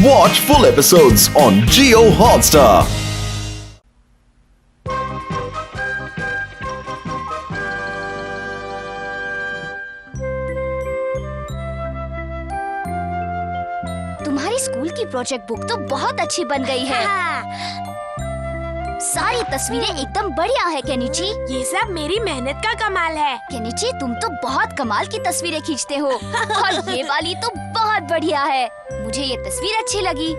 Watch full episodes on Jio Hotstar. तुम्हारी school की project book तो बहुत अच्छी बन गई है। सारी तस्वीरें एकदम बढ़िया है केनिची। ये सब मेरी मेहनत का कमाल है। केनिची, तुम तो बहुत कमाल की तस्वीरें खींचते हो और ये वाली तो बहुत बढ़िया है। मुझे ये तस्वीर अच्छी लगी।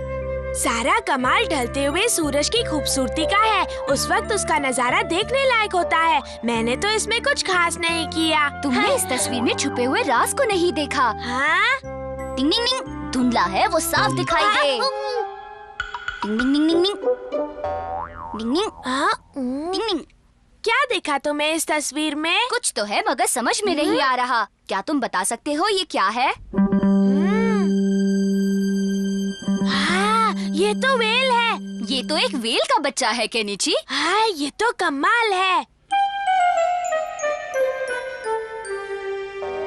सारा कमाल ढलते हुए सूरज की खूबसूरती का है। उस वक्त उसका नजारा देखने लायक होता है। मैंने तो इसमें कुछ खास नहीं किया। तुमने इस तस्वीर में छुपे हुए राज को नहीं देखा। हाँ? टिंग टिंग टिंग, धुंधला है, वो साफ दिखाई दे। टिंग टिंग टिंग टिंग टिंग टिंग टिंग हाँ? टिंग टिंग। क्या देखा तुम्हें इस तस्वीर में? कुछ तो है मगर समझ में नहीं आ रहा। क्या तुम बता सकते हो ये क्या है? हाँ, ये तो वेल है। ये तो एक वेल का बच्चा है केनिची। हाँ, ये तो कमाल है।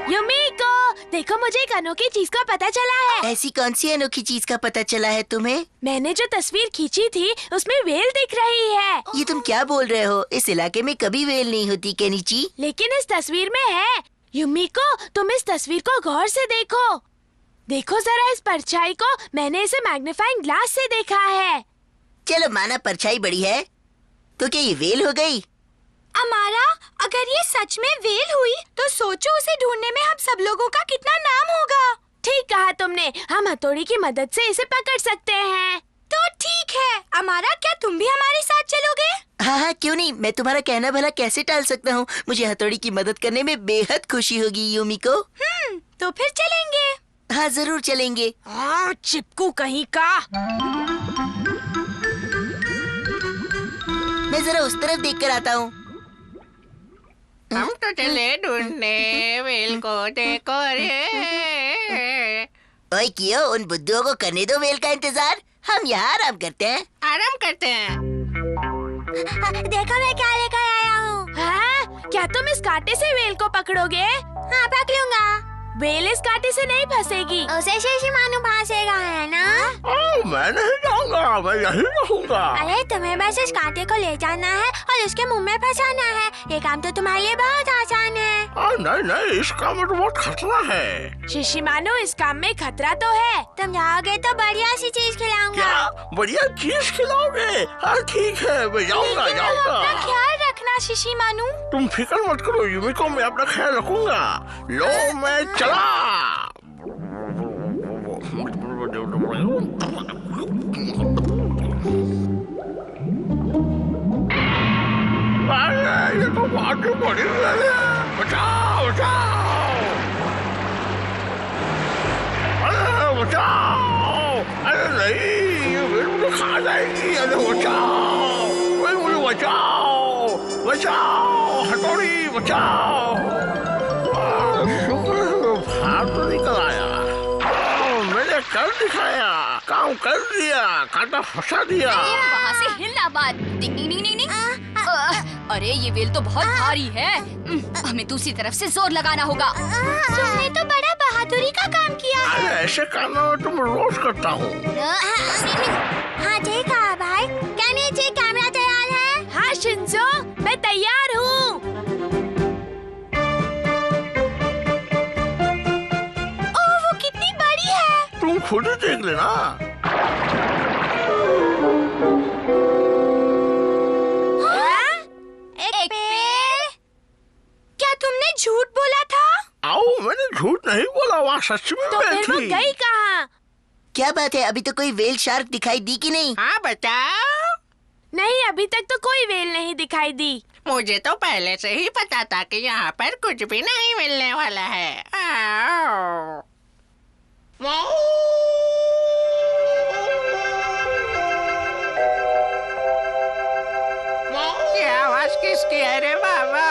युमिको, देखो मुझे एक अनोखी चीज का पता चला है। ऐसी कौन सी अनोखी चीज का पता चला है तुम्हें? मैंने जो तस्वीर खींची थी उसमें वेल दिख रही है। ये तुम क्या बोल रहे हो? इस इलाके में कभी वेल नहीं होती केनिची। लेकिन इस तस्वीर में है। युमिको, तुम इस तस्वीर को गौर से देखो। देखो जरा इस परछाई को। मैंने इसे मैग्नीफाइंग ग्लास से देखा है। चलो माना परछाई बड़ी है, तो क्या ये वेल हो गई? अमारा, अगर ये सच में वेल हुई तो सोचो उसे ढूंढने में हम सब लोगों का कितना नाम होगा। ठीक कहा तुमने। हम हथौड़ी की मदद से इसे पकड़ सकते हैं। तो ठीक है अमारा, क्या तुम भी हमारे साथ चलोगे? हाँ हाँ, क्यों नहीं। मैं तुम्हारा कहना भला कैसे टाल सकता हूँ। मुझे हथौड़ी की मदद करने में बेहद खुशी होगी युमिको। तो फिर चलेंगे। हाँ जरूर चलेंगे। चिपकू कहीं का। मैं जरा उस तरफ देख कर आता हूँ। हम तो चले ढूंढने वेल को, देखो रे। ओए कियो, उन बुद्धुओं को करने दो वेल का इंतजार। हम यहाँ आराम करते हैं। आराम करते हैं। देखो मैं क्या लेकर आया हूँ। हाँ? क्या तुम इस कांटे से वेल को पकड़ोगे? हाँ, पकड़ूंगा। वेल इस कांटे से नहीं फंसेगी। उसे शिशिमानु फंसेगा, है ना? मैं नहीं जाऊंगा, मैं यहीं रहूंगा। अरे तुम्हें बस इस कांटे को ले जाना है और उसके मुंह में फंसाना है। ये काम तो तुम्हारे लिए बहुत आसान है। नहीं नहीं, इस काम में तो बहुत खतरा है। शिशिमानु, इस काम में खतरा तो है। तुम जाओगे तो बढ़िया सी चीज खिलाऊंगा। क्या बढ़िया चीज खिलाओगे? हाँ ठीक है, मैं जाऊंगा जाऊंगा। अपना ख्याल रखना शिशिमानु। तुम फिक्र मत करो युमिको, मैं अपना ख्याल रखूंगा। लो मैं चला। ये तो बहुत बड़ी है। बचाओ बचाओ, अरे बचाओ। अरे नहीं, ये वेल मुझे खा जाएगी। अरे बचाओ, वेल मुझे बचाओ बचाओ, हथौड़ी बचाओ। शुक्र है भाग तो निकल आया। मैंने कर दिखाया, काम कर दिया, कांटा फंसा दिया। वहाँ से हिलना बात। टिंग टिंग टिंग टिंग। अरे ये वेल तो बहुत भारी है। हमें दूसरी तरफ से जोर लगाना होगा। तुमने तो बड़ा बहादुरी का काम किया है। अरे ऐसे काम मैं तुम रोज करता हूँ। हाँ ठीक है भाई। क्या नीचे कैमरा तैयार है? हाँ शिंजो, मैं तैयार हूँ। ओह, वो कितनी बड़ी है। तुम खुद ही देख लेना। एक पेड़? क्या तुमने झूठ बोला था? आओ, मैंने झूठ नहीं बोला, वहाँ सच में तो वेल फिर वो थी। गई कहाँ? क्या बात है, अभी तो कोई वेल शार्क दिखाई दी कि नहीं? हाँ बताओ। नहीं, अभी तक तो कोई वेल नहीं दिखाई दी। मुझे तो पहले से ही पता था कि यहाँ पर कुछ भी नहीं मिलने वाला है। आओ। ये आवाज किसकी है रे बाबा?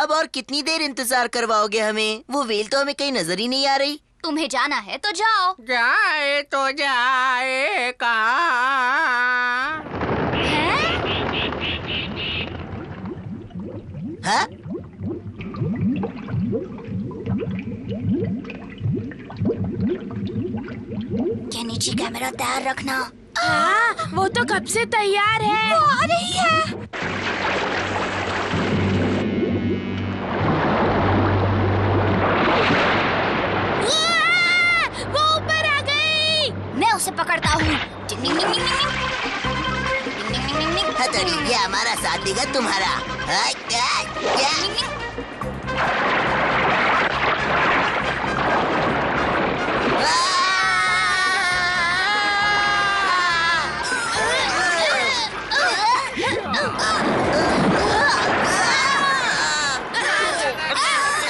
अब और कितनी देर इंतजार करवाओगे हमें? वो वेल तो हमें कहीं नजर ही नहीं आ रही। तुम्हें जाना है तो जाओ। जाए तो जाए कहाँ? हाँ? नीचे कैमरा तैयार रखना। हाँ, वो तो कब से तैयार है। वो आ रही है। वो ऊपर आ गई। मैं उसे पकड़ता हूँ। हथौड़ी, ये हमारा साथ देगा तुम्हारा।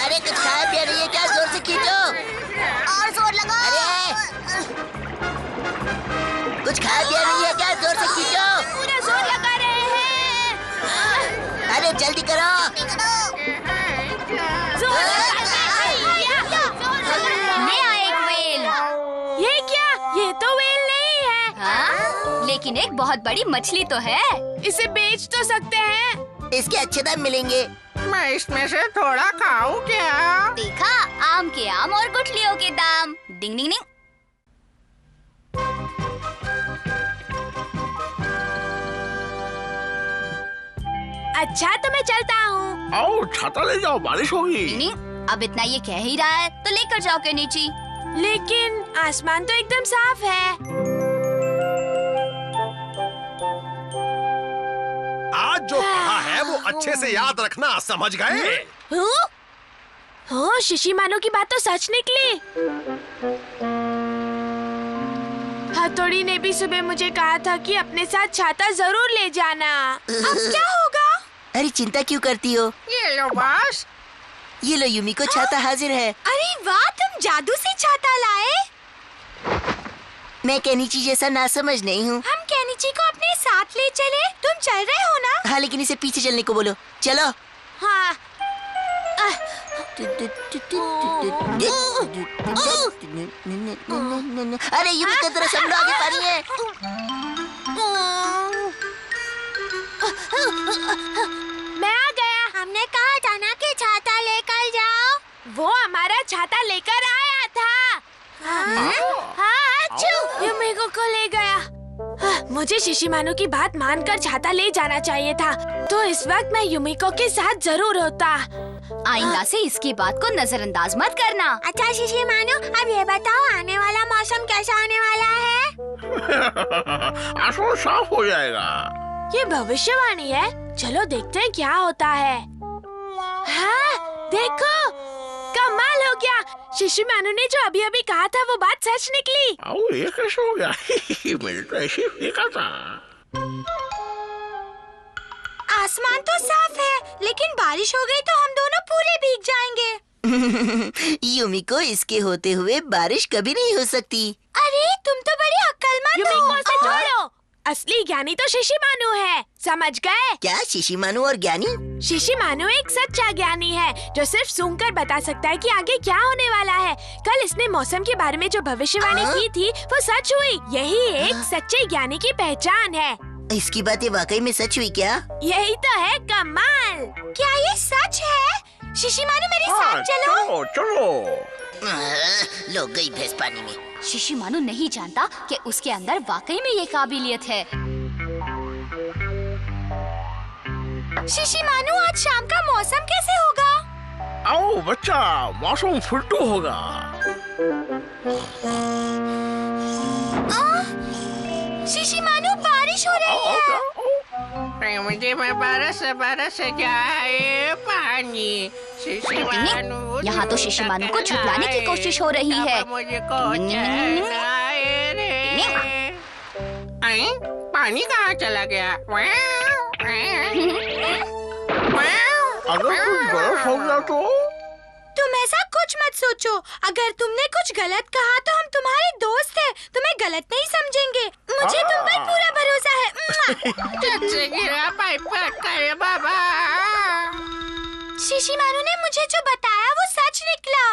अरे कुछ खाया पिया नहीं है क्या? जोर से खींचो और जोर लगा। कुछ खाया पिया नहीं है क्या? जोर से खींचो। पूरा जोर लगा रहे हैं। अरे जल्दी करो। नया एक वेल। ये क्या? ये तो वेल नहीं है। हाँ? लेकिन एक बहुत बड़ी मछली तो है। इसे बेच तो सकते हैं। इसके अच्छे दाम मिलेंगे। मैं इसमें से थोड़ा खाऊं क्या? देखा, आम के आम और गुठलियों के दाम। डिंग डिंग डिंग। अच्छा तो मैं चलता हूँ। आओ छाता ले जाओ, बारिश होगी। डिंग डिंग। अब इतना ये कह ही रहा है तो लेकर जाओ के नीचे। लेकिन आसमान तो एकदम साफ है। आज जो पढ़ा है वो अच्छे से याद रखना, समझ गए? हो, शिशिमानु की बात तो सच निकली। हथौड़ी ने भी सुबह मुझे कहा था कि अपने साथ छाता जरूर ले जाना। अब क्या होगा? अरे चिंता क्यों करती हो? ये लो बॉस। ये लो युमिको, छाता हाजिर है। अरे वाह, तुम जादू से छाता लाए। मैं केनिची जैसा नासमझ नहीं हूँ। हम केनिची को अपने साथ ले चले। तुम चल रहे हो ना? हाँ, लेकिन इसे पीछे चलने को बोलो। चलो। हाँ। अरे युमिको, तेरा सब आगे पानी है। मैं आ गया। हमने कहा था ना कि छाता लेकर जाओ। वो हमारा छाता लेकर आया था। हाँ, अच्छू युमिको को ले गया। मुझे शिशिमानु की बात मानकर छाता ले जाना चाहिए था। तो इस वक्त मैं युमिको के साथ जरूर होता। आइंदा से इसकी बात को नजरअंदाज मत करना। अच्छा शिशिमानु, अब ये बताओ आने वाला मौसम कैसा आने वाला है? आसमान साफ हो जाएगा। ये भविष्यवाणी है। चलो देखते हैं क्या होता है। हाँ, देखो, कमाल हो गया। शिशिमानु ने जो अभी अभी कहा था वो बात सच निकली। आओ, ये कैसे हो गया? मैंने तो ऐसे ही फेंका था। आसमान तो साफ है, लेकिन बारिश हो गई तो हम दोनों पूरे भीग जाएंगे। युमिको, इसके होते हुए बारिश कभी नहीं हो सकती। अरे तुम तो बड़ी अक्लमंद हो। युमिको से छोड़ो। असली ज्ञानी तो शिशिमानु है, समझ गए? क्या शिशिमानु और ज्ञानी? शिशिमानु एक सच्चा ज्ञानी है जो सिर्फ सूंघकर बता सकता है कि आगे क्या होने वाला है। कल इसने मौसम के बारे में जो भविष्यवाणी की थी वो सच हुई। यही एक सच्चे ज्ञानी की पहचान है। इसकी बातें वाकई में सच हुई क्या? यही तो है कमाल। क्या ये सच है? शिशिमानु मेरे साथ चलो। चलो। लो गई भैंस पानी में। शिशिमानु नहीं जानता कि उसके अंदर वाकई में ये काबिलियत है। शिशिमानु, आज शाम का मौसम कैसे होगा? आओ बच्चा, मौसम फुलटू होगा। शिशिमानु, बारिश हो रही है। मुझे में बरस जाए पानी। शिशिमानु, यहाँ तो शिशिमानु को छुपलाने की कोशिश हो रही है। मुझको चलाए रे। पानी कहाँ चला गया? अगर कुछ बर्फ हो गया तो? तुम ऐसा कुछ मत सोचो। अगर तुमने कुछ गलत कहा तो हम तुम्हारे दोस्त हैं, तुम्हें गलत नहीं समझेंगे। मुझे तुम पर पूरा भरोसा है। कैसे गिरा पाइप कर बाबा? शिशिमानु ने मुझे जो बताया वो सच निकला।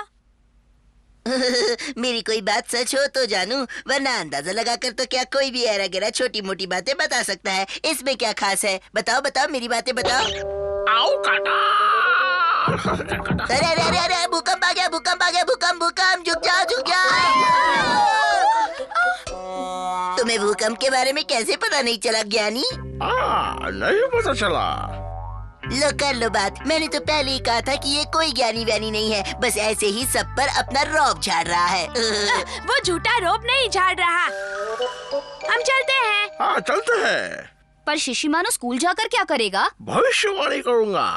मेरी कोई बात सच हो तो जानू, वरना अंदाजा लगाकर तो क्या कोई भी ऐरा गैरा छोटी मोटी बातें बता सकता है। इसमें क्या खास है? बताओ बताओ, मेरी बातें बताओ। आओ काटा। अरे अरे अरे अरे, भूकंप आ गया, भूकंप आ गया, भूकंप भूकंप, झुक जाओ झुक जाओ। भूकंप के बारे में कैसे पता नहीं चला ज्ञानी? नहीं पता चला। लो कर लो बात। मैंने तो पहले ही कहा था कि ये कोई ज्ञानी व्यानी नहीं है, बस ऐसे ही सब पर अपना रौब झाड़ रहा है। वो झूठा रोब नहीं झाड़ रहा। हम चलते हैं। हाँ चलते हैं। पर शिशिमानु स्कूल जाकर क्या करेगा? भविष्यवाणी करूँगा।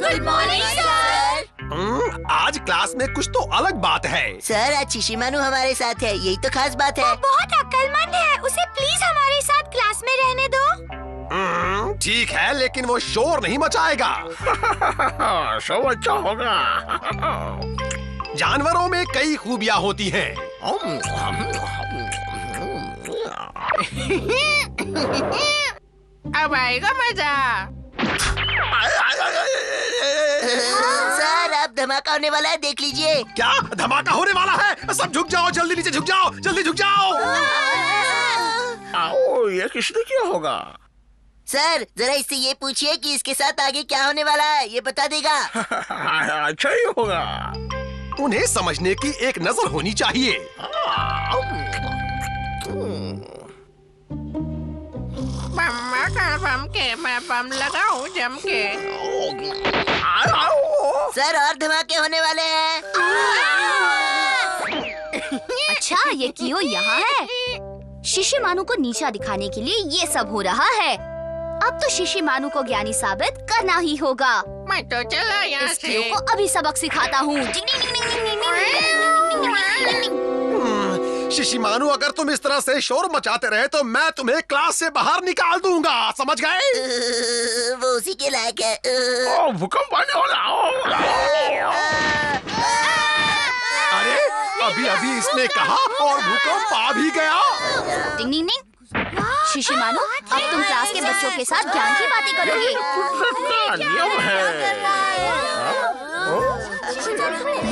Good morning sir. आज क्लास में कुछ तो अलग बात है। सर आज शिशिमानु हमारे साथ है, यही तो खास बात है। बहुत अक्लमंद है, उसे प्लीज हमारे साथ क्लास में रहने दो। ठीक है, लेकिन वो शोर नहीं मचाएगा। सब अच्छा होगा। जानवरों में कई खूबियाँ होती हैं। अब आएगा मजा। सर अब धमाका होने वाला है, देख लीजिए। क्या धमाका होने वाला है? सब झुक जाओ, जल्दी नीचे झुक जाओ, जल्दी झुक जाओ। आओ, ये किसने किया होगा? सर जरा इससे ये पूछिए कि इसके साथ आगे क्या होने वाला है, ये बता देगा। अच्छा ही होगा। उन्हें समझने की एक नजर होनी चाहिए। बम्मा कर बम के मैं बम लगाऊं जम के। सर और धमाके होने वाले हैं। अच्छा, ये कियो यहाँ है। शिशिमानु को नीचा दिखाने के लिए ये सब हो रहा है। अब तो शिशिमानु को ज्ञानी साबित करना ही होगा। मैं तो चला यहाँ इस से। कियो को अभी सबक सिखाता हूँ। शिशिमानु, अगर तुम इस तरह से शोर मचाते रहे तो मैं तुम्हें क्लास से बाहर निकाल दूंगा, समझ गए? वो उसी के लायक है। भूकंप आने वाला। अरे अभी अभी इसने कहा और भूकंप आ भी गया। टिंग टिंग टिंग। शिशिमानु, अब तुम क्लास के बच्चों के साथ ज्ञान की बातें करोगे। नियम है।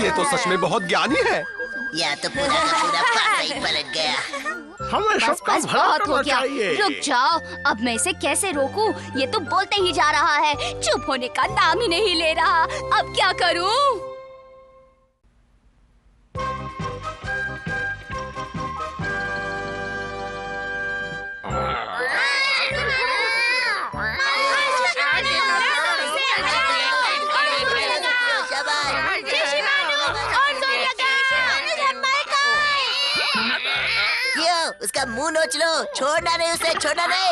ये तो सच में बहुत ज्ञानी है। या तो पूरा का पूरा पासा ही पलट गया। हमें बस सबका बस भला बहुत हो करना गया। चाहिए। रुक जाओ, अब मैं इसे कैसे रोकूं? ये तो बोलते ही जा रहा है, चुप होने का नाम ही नहीं ले रहा। अब क्या करूं? उसका मुंह नोच लो, छोड़ना नहीं उसे, छोड़ना नहीं।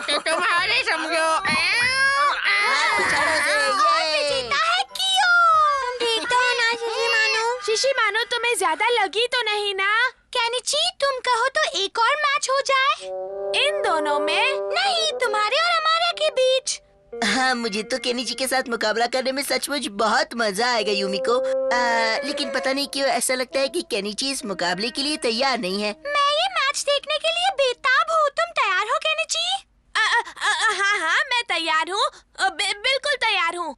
तो तुम्हारे समझो। शिशिमानु तुम्हें ज्यादा लगी तो नहीं ना? केनिची तुम कहो तो एक और मैच हो जाए इन दोनों में, नहीं तुम्हारे और हमारे के बीच। हाँ मुझे तो केनिची के साथ मुकाबला करने में सचमुच बहुत मजा आएगा यूमिको। लेकिन पता नहीं क्यों ऐसा लगता है कि केनिची इस मुकाबले के लिए तैयार नहीं है। मैं ये मैच देखने के लिए बेताब हूँ। तुम तैयार हो केनिची? हाँ हाँ मैं तैयार हूँ, बिल्कुल तैयार हूँ।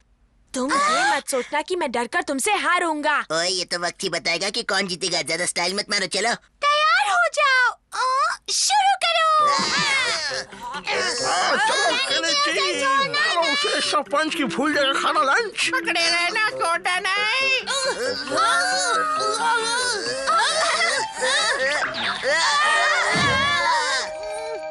तुम ये मत सोचना कि मैं डरकर तुमसे हारूंगा। ओए ये तो वक्त ही बताएगा कि कौन जीतेगा। ज्यादा स्टाइल मत मारो, चलो तैयार हो जाओ, शुरू करो। चलो केनिची, मारो उसे सरपंच की भूल जगह खाना लंच। पकड़े रहना, छोटा नहीं।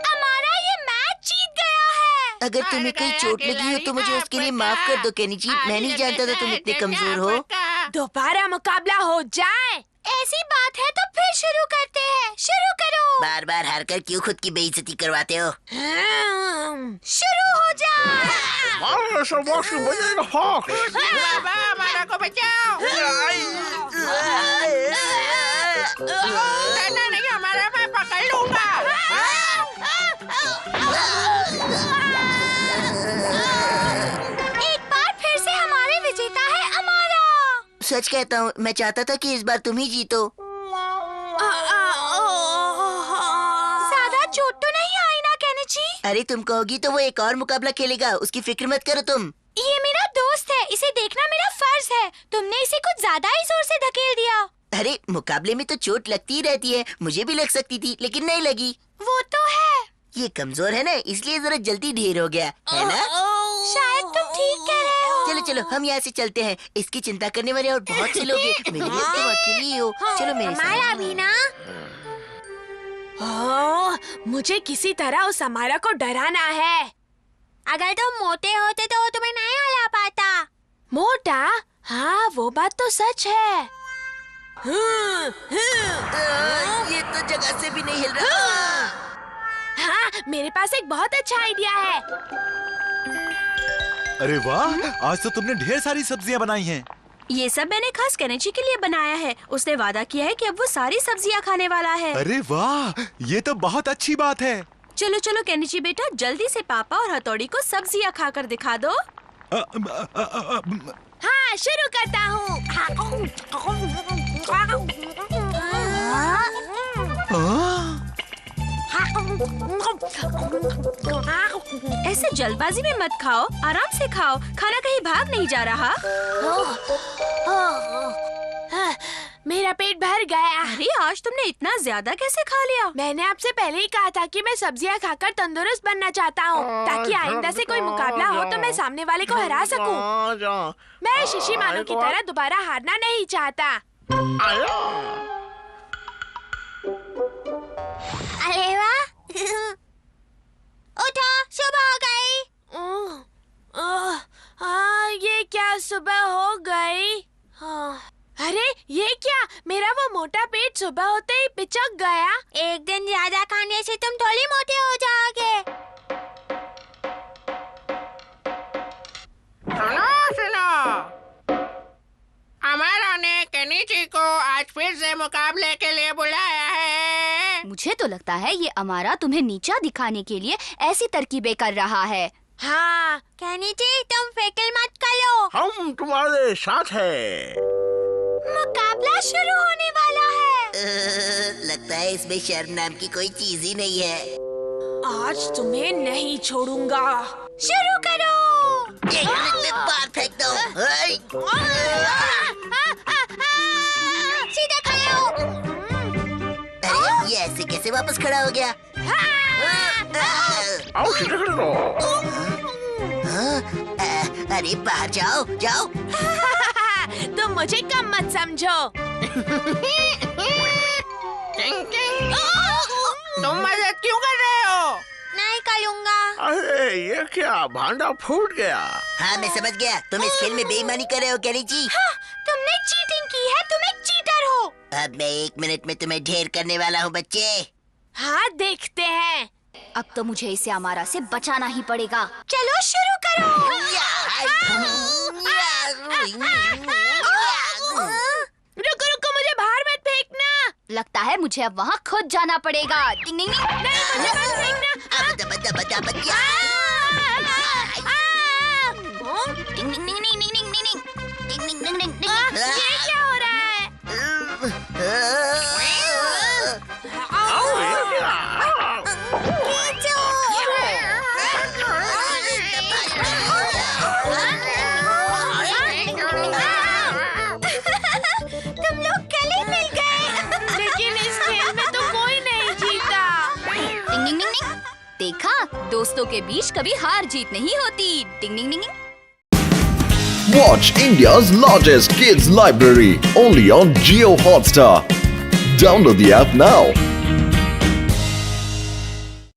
हमारा ये मैच जीत गया है। अगर तुम्हें कहीं चोट लगी हो तो मुझे उसके लिए माफ कर दो केनिची। मैं नहीं जानता था तुम इतने कमजोर हो। दोबारा मुकाबला हो जाए, ऐसी बात है तो फिर शुरू करते हैं। शुरू करो। बार बार हार कर क्यों खुद की बेइज्जती करवाते हो? शुरू हो जाए। मारो शाबाश, बजेगा हॉक। बाबा हमारा को बचाओ। डरना नहीं हमारा, मैं पकड़ लूंगा। एक बार फिर से हमारे विजेता है हमारा। सच कहता हूँ, मैं चाहता था कि इस बार तुम ही जीतो। ज्यादा चोट तो नहीं आई ना केनिची? अरे तुम कहोगी तो वो एक और मुकाबला खेलेगा, उसकी फिक्र मत करो तुम। ये मेरा दोस्त है, इसे देखना मेरा फर्ज है। तुमने इसे कुछ ज्यादा ही जोर से धकेल दिया। अरे मुकाबले में तो चोट लगती ही रहती है, मुझे भी लग सकती थी लेकिन नहीं लगी। वो तो है। ये कमजोर है ना, इसलिए जरा जल्दी ढेर हो गया है ना। शायद तुम ठीक कह रहे हो। चलो चलो हम यहाँ से चलते हैं। इसकी चिंता करने वाले और बहुत से लोग हैं, मेरे लिए तुम अकेली ही हो। चलो मेरे साथ। हमारा भी ना। मुझे किसी तरह उस अमारा को डराना है। अगर तुम मोटे होते तो वो तुम्हें नहीं हरा पाता। मोटा? हाँ, वो बात तो सच है। ये तो जगह से भी नहीं हिल रहा। हाँ, मेरे पास एक बहुत अच्छा आइडिया है। अरे वाह, आज तो तुमने ढेर सारी सब्जियां बनाई हैं। ये सब मैंने खास केनिची के लिए बनाया है। उसने वादा किया है कि अब वो सारी सब्जियां खाने वाला है। अरे वाह, ये तो बहुत अच्छी बात है। चलो चलो केनिची बेटा, जल्दी से पापा और हथौड़ी को सब्जियां खाकर दिखा दो। हाँ, शुरू करता हूँ। ऐसे जल्दबाजी में मत खाओ, आराम से खाओ। खाना कहीं भाग नहीं जा रहा। मेरा पेट भर गया। अरे आज तुमने इतना ज्यादा कैसे खा लिया? मैंने आपसे पहले ही कहा था कि मैं सब्जियां खाकर तंदुरुस्त बनना चाहता हूँ, ताकि आइंदा से कोई मुकाबला हो तो मैं सामने वाले को हरा सकूं। मैं शिशी मानू की तरह दोबारा हारना नहीं चाहता। अरे वाह! उठो, सुबह हो गई। ये क्या सुबह हो गई? अरे ये क्या, मेरा वो मोटा पेट सुबह होते ही पिचक गया। एक दिन ज्यादा खाने से तुम थोड़ी मोटे हो जाओगे। सुनो, अमारा ने केनिची को आज फिर से मुकाबले के लिए बुलाया है। मुझे तो लगता है ये अमारा तुम्हें नीचा दिखाने के लिए ऐसी तरकीबें कर रहा है। हाँ, केनिची तुम फिक्र मत करो, हम तुम्हारे साथ हैं। मुकाबला शुरू होने वाला है। लगता है इसमें शर्म नाम की कोई चीज ही नहीं है। आज तुम्हें नहीं छोड़ूंगा। शुरू करो। बाहर फेंक दो। सीधा खाओ। अरे ये ऐसे कैसे वापस खड़ा हो गया? आओ सीधे खड़े रहो। अरे बाहर जाओ जाओ। तुम मुझे कम मत समझो। तुम मदद क्यों कर रहे हो? नहीं करूंगा। अरे ये क्या, भांडा फूट गया। हाँ मैं समझ गया, तुम इस खेल में बेईमानी कर रहे हो केनिची। हाँ, तुमने चीटिंग की है, तुम एक चीटर हो। अब मैं 1 मिनट में तुम्हें ढेर करने वाला हूँ बच्चे। हाँ, देखते हैं। अब तो मुझे इसे अमारा से बचाना ही पड़ेगा। चलो शुरू करो। रुको रुको, मुझे बाहर मत फेंकना। लगता है मुझे अब वहाँ खुद जाना पड़ेगा। टिंग टिंग टिंग। नहीं, मुझे मत फेंकना। टिंग टिंग टिंग टिंग टिंग टिंग टिंग। टिंग टिंग टिंग टिंग टिंग। ये क्या हो रहा है? आओ ये क्या? तुम लोग गले मिल गए। लेकिन इस खेल में तो कोई नहीं जीता। टिंग टिंग टिंग टिंग। देखा, दोस्तों के बीच कभी हार जीत नहीं होती। टिंग टिंग टिंग टिंग। Watch India's largest kids library only on Jio Hotstar. Download the app now.